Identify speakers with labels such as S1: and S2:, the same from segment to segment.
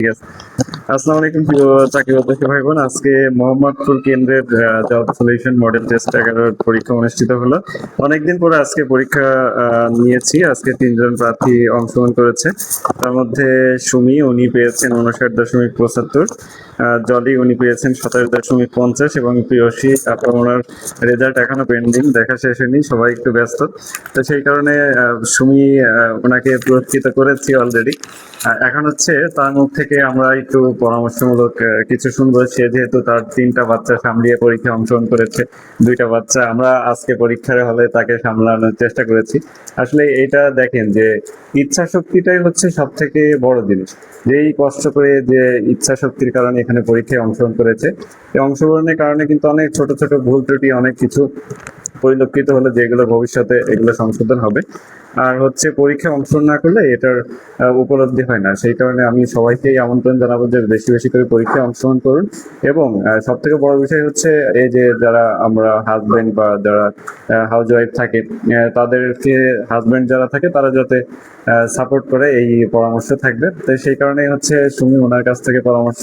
S1: ঠিক আছে। আসসালামু আলাইকুম প্রিয় চাকরি প্রত্যাশী ভাই বোন। আজকে মোহাম্মদপুর কেন্দ্রের জব সলিউশন মডেল টেস্ট 11 পরীক্ষা অনুষ্ঠিত হলো। অনেকদিন পরে আজকে পরীক্ষা নিয়েছি। আজকে 3 জন প্রার্থী অংশগ্রহণ করেছে। তার মধ্যে সুমি উনি পেয়েছেন 59.75, জলি উনি পেয়েছেন 27.50 এবং প্রিয়সী আপনার ওনার রেজাল্ট এখনো পেন্ডিং, দেখা শেষ হয়নি, সবাই একটু ব্যস্ত। তো সেই কারণে সুমি ওনাকে পুরস্কৃত করেছি অলরেডি। এখন হচ্ছে তার মুখ থেকে আমরা একটু পরামর্শমূলক কিছু শুনবো। সে যেহেতু তার 3টা বাচ্চা সামলিয়ে পরীক্ষায় অংশগ্রহণ করেছে, 2টা বাচ্চা আমরা আজকে পরীক্ষার হলে তাকে সামলানোর চেষ্টা করেছি। আসলে এটা দেখেন যে ইচ্ছা শক্তিটাই হচ্ছে সব থেকে বড় জিনিস। যেই কষ্ট করে যে ইচ্ছা শক্তির কারণে এখানে পরীক্ষায় অংশগ্রহণ করেছে, এই অংশগ্রহণের কারণে কিন্তু অনেক ছোট ছোট ভুল ত্রুটি অনেক কিছু পরিলক্ষিত হলো, যেগুলো ভবিষ্যতে এগুলো সংশোধন হবে। আর হচ্ছে পরীক্ষায় অংশগ্রহণ না করলে এটার উপলব্ধি হয় না। সেই কারণে আমি সবাইকেই আমন্ত্রণ জানাবো যে বেশি বেশি করে পরীক্ষায় অংশগ্রহণ করুন। এবং সব থেকে বড় বিষয় হচ্ছে এই যে যারা আমরা হাজবেন্ড বা যারা হাউস ওয়াইফ থাকে, তাদেরকে হাজবেন্ড যারা থাকে তারা যাতে সাপোর্ট করে, এই পরামর্শ থাকবে। তো সেই কারণেই হচ্ছে সুমি ওনার কাছ থেকে পরামর্শ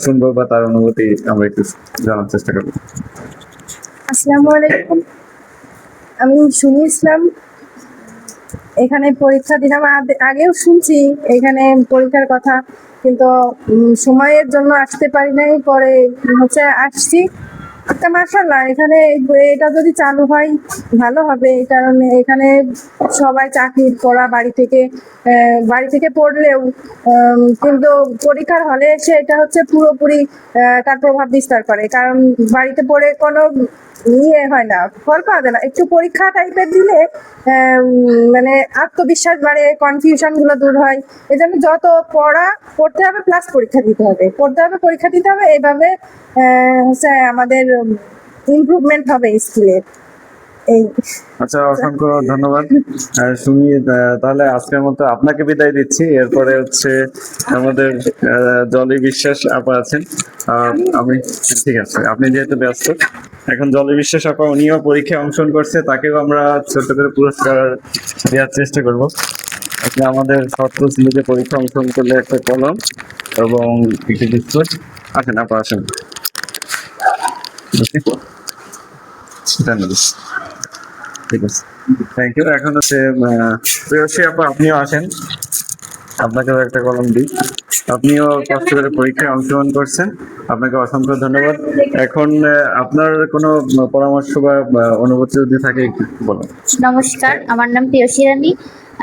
S1: শুনবো বা তার অনুভূতি আমরা একটু জানার চেষ্টা করবো।
S2: আসসালামু আলাইকুম, আমি সুমি ইসলাম। এখানে পরীক্ষা দিলাম, আগেও শুনছি এখানে পরীক্ষার কথা, কিন্তু সময়ের জন্য আসতে পারি নাই, পরে হচ্ছে আসছি। একটা মাশাআল্লাহ, এখানে এটা যদি চালু হয় ভালো হবে। এই কারণে এখানে সবাই চাকরি করা বাড়ি থেকে পড়লেও কিন্তু পরীক্ষার হলে এসে এটা হচ্ছে পুরোপুরি তার প্রভাব বিস্তার করে। কারণ বাড়িতে পড়ে কোনো হয় না, ফল পাওয়া যায় না। একটু পরীক্ষা টাইপের দিলে মানে আত্মবিশ্বাস বাড়ে, কনফিউশন গুলো দূর হয়। এজন্য যত পড়তে হবে প্লাস পরীক্ষা দিতে হবে, এইভাবে হচ্ছে আমাদের ইমপ্রুভমেন্ট হবে স্কিলের। এই
S1: আচ্ছা, অসংখ্য ধন্যবাদ সুমি। তাহলে আজকের মতো আপনাকে বিদায় দিচ্ছি। এরপরে হচ্ছে আমাদের জলি বিশ্বাস আপা আছেন। আমি ঠিক আছে, আপনি যেহেতু ব্যস্ত, এখন জলি বিশ্বাস আপা উনিও পরীক্ষায় অংশগ্রহণ করছে, তাকেও আমরা ছোট করে পুরস্কার দেওয়ার চেষ্টা করব। আপনি আমাদের শর্ত ছিল যে পরীক্ষা অংশগ্রহণ করলে একটা কলম এবং একটি বিস্কুট। আসেন আপা, আসেন। ঠিক আছে, থ্যাংক ইউ। এখন হচ্ছে প্রেয়সী আপা, আপনিও আসেন, আপনাকেও একটা কলম দিই। আপনিও কষ্ট করে পরীক্ষায় অংশগ্রহণ করছেন, আপনাকে অসংখ্য ধন্যবাদ। এখন আপনার কোনো পরামর্শ বা অনুভূতি যদি থাকে একটু বলুন।
S3: নমস্কার, আমার নাম প্রিয়সী রানী।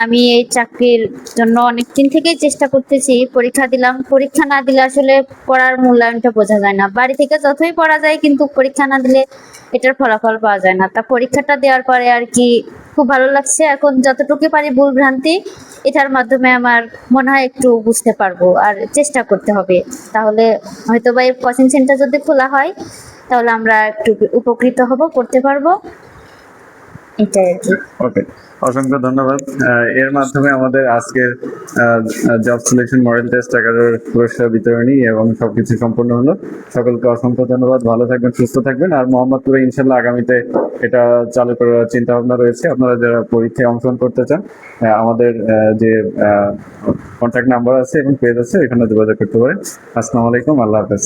S3: আমি এই চাকরির জন্য অনেকদিন থেকেই চেষ্টা করতেছি। পরীক্ষা দিলাম, পরীক্ষা না দিলে আসলে পড়ার মূল্যায়নটা বোঝা যায় না। বাড়ি থেকে যতই পড়া যায়, কিন্তু পরীক্ষা না দিলে এটার ফলাফল পাওয়া যায় না। তা পরীক্ষাটা দেওয়ার পরে আর কি খুব ভালো লাগছে। এখন যতটুকু পারি ভুল ভ্রান্তি এটার মাধ্যমে আমার মনে হয় একটু বুঝতে পারবো, আর চেষ্টা করতে হবে। তাহলে হয়তো বা এই কোচিং সেন্টার যদি খোলা হয়, তাহলে আমরা একটু উপকৃত হব, করতে পারবো। এটাই আর কি।
S1: ওকে, অসংখ্য ধন্যবাদ। এর মাধ্যমে আমাদের আজকের জব সিলেকশন মডেল টেস্ট 11 পুরস্কার বিতরণী এবং সবকিছু সম্পূর্ণ হলো। সকলকে অসংখ্য ধন্যবাদ। ভালো থাকবেন, সুস্থ থাকবেন। আর মোহাম্মদপুরে ইনশাল্লাহ আগামীতে এটা চালু করার চিন্তা ভাবনা রয়েছে। আপনারা যারা পরীক্ষায় অংশগ্রহণ করতে চান, আমাদের যে কন্ট্যাক্ট নাম্বার আছে এবং পেজ আছে, এখানে যোগাযোগ করতে পারেন। আসসালামু আলাইকুম, আল্লাহ হাফেজ।